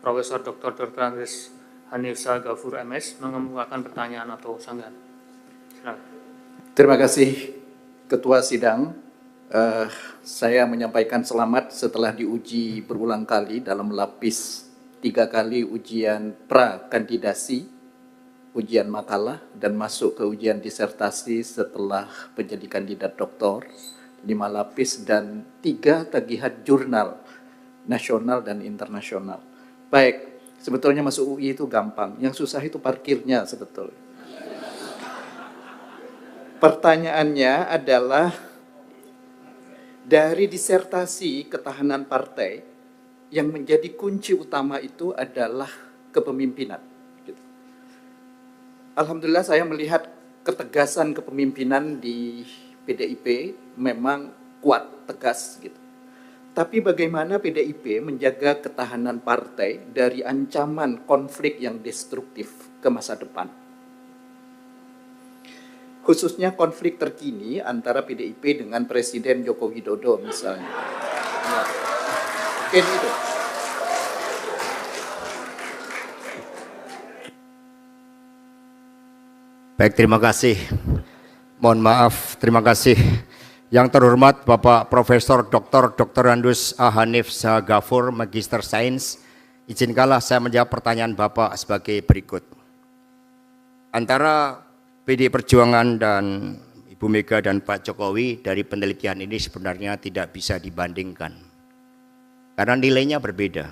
Profesor Dr. Andreas Hanif Ghafur MS mengemukakan pertanyaan atau sanggahan. Silakan. Terima kasih Ketua Sidang. Saya menyampaikan selamat setelah diuji berulang kali dalam lapis 3 kali ujian pra-kandidasi, ujian makalah, dan masuk ke ujian disertasi setelah menjadi kandidat doktor, 5 lapis, dan 3 tagihan jurnal nasional dan internasional. Baik, sebetulnya masuk UI itu gampang, yang susah itu parkirnya sebetulnya. Pertanyaannya adalah, dari disertasi ketahanan partai, yang menjadi kunci utama itu adalah kepemimpinan. Alhamdulillah saya melihat ketegasan kepemimpinan di PDIP memang kuat, tegas gitu. Tapi bagaimana PDIP menjaga ketahanan partai dari ancaman konflik yang destruktif ke masa depan? Khususnya konflik terkini antara PDIP dengan Presiden Joko Widodo misalnya. Ya. Mungkin itu. Baik, terima kasih. Mohon maaf, terima kasih. Yang terhormat Bapak Profesor Dr. Andreas Hanif Ghafur, Magister Sains. Izinkanlah saya menjawab pertanyaan Bapak sebagai berikut. Antara PD Perjuangan dan Ibu Mega dan Pak Jokowi dari penelitian ini sebenarnya tidak bisa dibandingkan. Karena nilainya berbeda.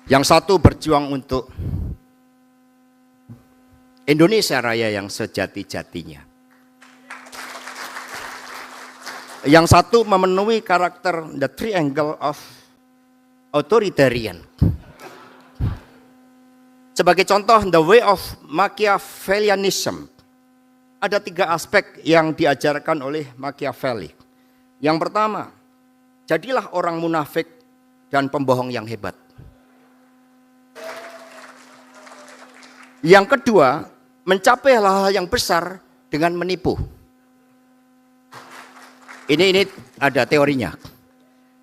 Yang satu berjuang untuk Indonesia Raya yang sejati-jatinya. Yang satu memenuhi karakter the triangle of authoritarian. Sebagai contoh, the way of Machiavellianism. Ada 3 aspek yang diajarkan oleh Machiavelli. Yang pertama, jadilah orang munafik dan pembohong yang hebat. Yang kedua, mencapai hal-hal yang besar dengan menipu. Ini ada teorinya.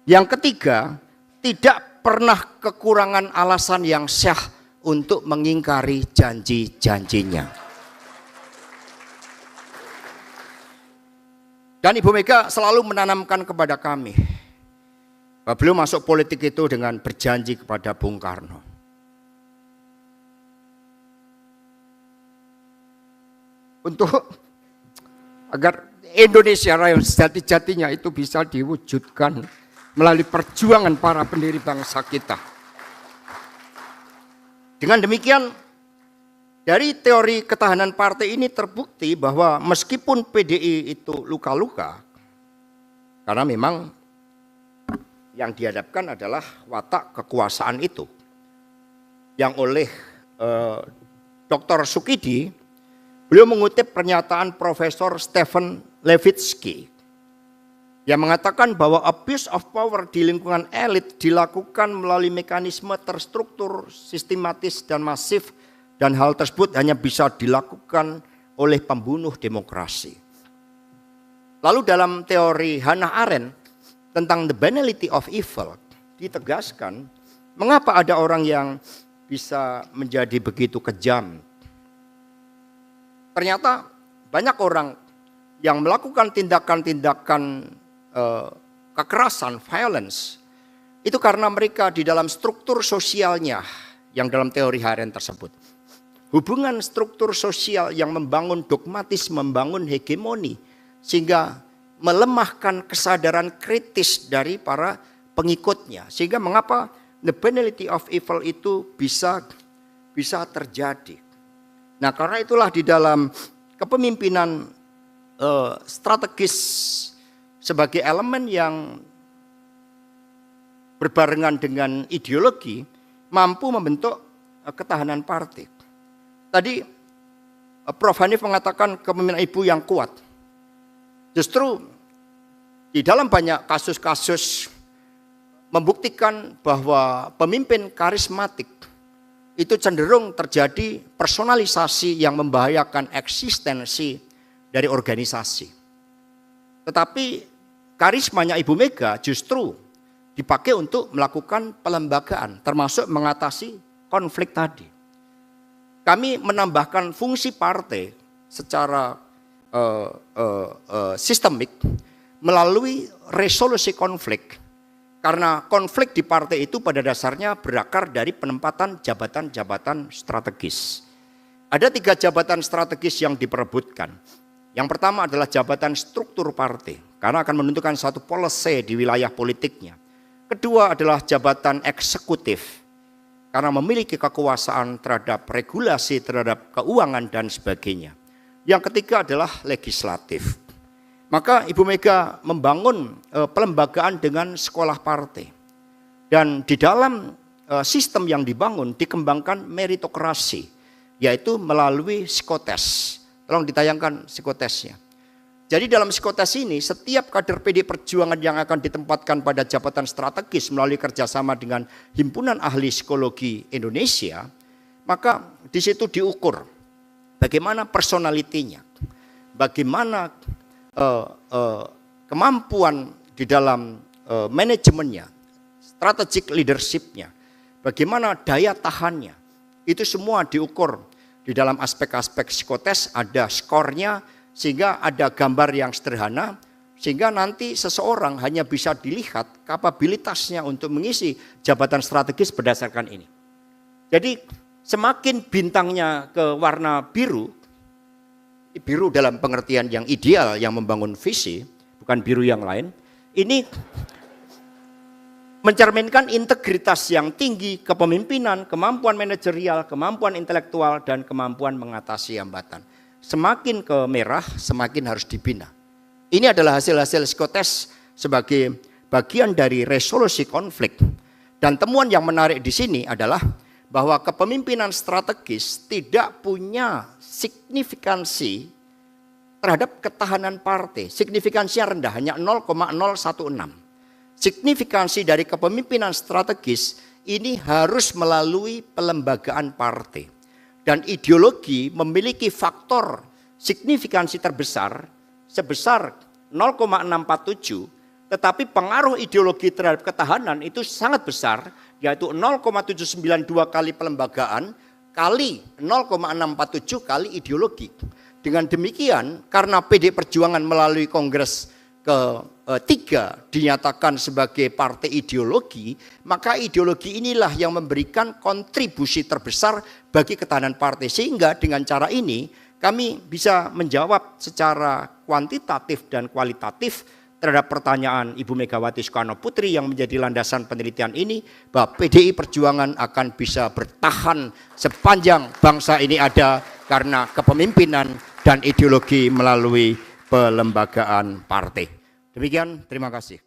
Yang ketiga, tidak pernah kekurangan alasan yang syah untuk mengingkari janji-janjinya. Dan Ibu Mega selalu menanamkan kepada kami bahwa beliau masuk politik itu dengan berjanji kepada Bung Karno. Untuk agar Indonesia Raya sejati-jatinya itu bisa diwujudkan melalui perjuangan para pendiri bangsa kita. Dengan demikian, dari teori ketahanan partai ini terbukti bahwa meskipun PDI itu luka-luka, karena memang yang dihadapkan adalah watak kekuasaan itu. Yang oleh Dr. Sukidi, beliau mengutip pernyataan Profesor Stephen Levitsky yang mengatakan bahwa abuse of power di lingkungan elit dilakukan melalui mekanisme terstruktur, sistematis, dan masif, dan hal tersebut hanya bisa dilakukan oleh pembunuh demokrasi. Lalu dalam teori Hannah Arendt tentang the banality of evil ditegaskan, mengapa ada orang yang bisa menjadi begitu kejam. Ternyata banyak orang yang melakukan tindakan-tindakan kekerasan, violence, itu karena mereka di dalam struktur sosialnya yang dalam teori Arendt tersebut. Hubungan struktur sosial yang membangun dogmatis, membangun hegemoni, sehingga melemahkan kesadaran kritis dari para pengikutnya. Sehingga mengapa the banality of evil itu bisa terjadi. Nah, karena itulah di dalam kepemimpinan strategis sebagai elemen yang berbarengan dengan ideologi mampu membentuk ketahanan partai. Tadi Prof. Hanif mengatakan kepemimpinan ibu yang kuat. Justru di dalam banyak kasus-kasus membuktikan bahwa pemimpin karismatik itu cenderung terjadi personalisasi yang membahayakan eksistensi dari organisasi. Tetapi karismanya Ibu Mega justru dipakai untuk melakukan pelembagaan, termasuk mengatasi konflik tadi. Kami menambahkan fungsi partai secara sistemik melalui resolusi konflik. Karena konflik di partai itu pada dasarnya berakar dari penempatan jabatan-jabatan strategis. Ada 3 jabatan strategis yang diperebutkan. Yang pertama adalah jabatan struktur partai, karena akan menentukan satu policy di wilayah politiknya. Kedua adalah jabatan eksekutif, karena memiliki kekuasaan terhadap regulasi, terhadap keuangan dan sebagainya. Yang ketiga adalah legislatif. Maka Ibu Mega membangun pelembagaan dengan sekolah partai. Dan di dalam sistem yang dibangun dikembangkan meritokrasi, yaitu melalui psikotes. Tolong ditayangkan psikotesnya. Jadi dalam psikotes ini setiap kader PD Perjuangan yang akan ditempatkan pada jabatan strategis melalui kerjasama dengan Himpunan Ahli Psikologi Indonesia, maka di situ diukur bagaimana personalitinya, bagaimana kemampuan di dalam manajemennya, strategic leadership-nya, bagaimana daya tahannya, itu semua diukur di dalam aspek-aspek psikotes, ada skornya, sehingga ada gambar yang sederhana, sehingga nanti seseorang hanya bisa dilihat kapabilitasnya untuk mengisi jabatan strategis berdasarkan ini. Jadi semakin bintangnya ke warna biru, biru dalam pengertian yang ideal yang membangun visi, bukan biru yang lain, ini mencerminkan integritas yang tinggi, kepemimpinan, kemampuan manajerial, kemampuan intelektual, dan kemampuan mengatasi hambatan. Semakin ke merah, semakin harus dibina. Ini adalah hasil-hasil psikotes sebagai bagian dari resolusi konflik. Dan temuan yang menarik di sini adalah bahwa kepemimpinan strategis tidak punya signifikansi terhadap ketahanan partai. Signifikansinya rendah, hanya 0,016. Signifikansi dari kepemimpinan strategis ini harus melalui pelembagaan partai. Dan ideologi memiliki faktor signifikansi terbesar sebesar 0,647, tetapi pengaruh ideologi terhadap ketahanan itu sangat besar, yaitu 0,792 kali pelembagaan kali 0,647 kali ideologi. Dengan demikian, karena PD Perjuangan melalui Kongres ketiga dinyatakan sebagai partai ideologi, maka ideologi inilah yang memberikan kontribusi terbesar bagi ketahanan partai. Sehingga dengan cara ini kami bisa menjawab secara kuantitatif dan kualitatif terhadap pertanyaan Ibu Megawati Soekarno Putri yang menjadi landasan penelitian ini, bahwa PDI Perjuangan akan bisa bertahan sepanjang bangsa ini ada karena kepemimpinan dan ideologi melalui pelembagaan partai. Demikian, terima kasih.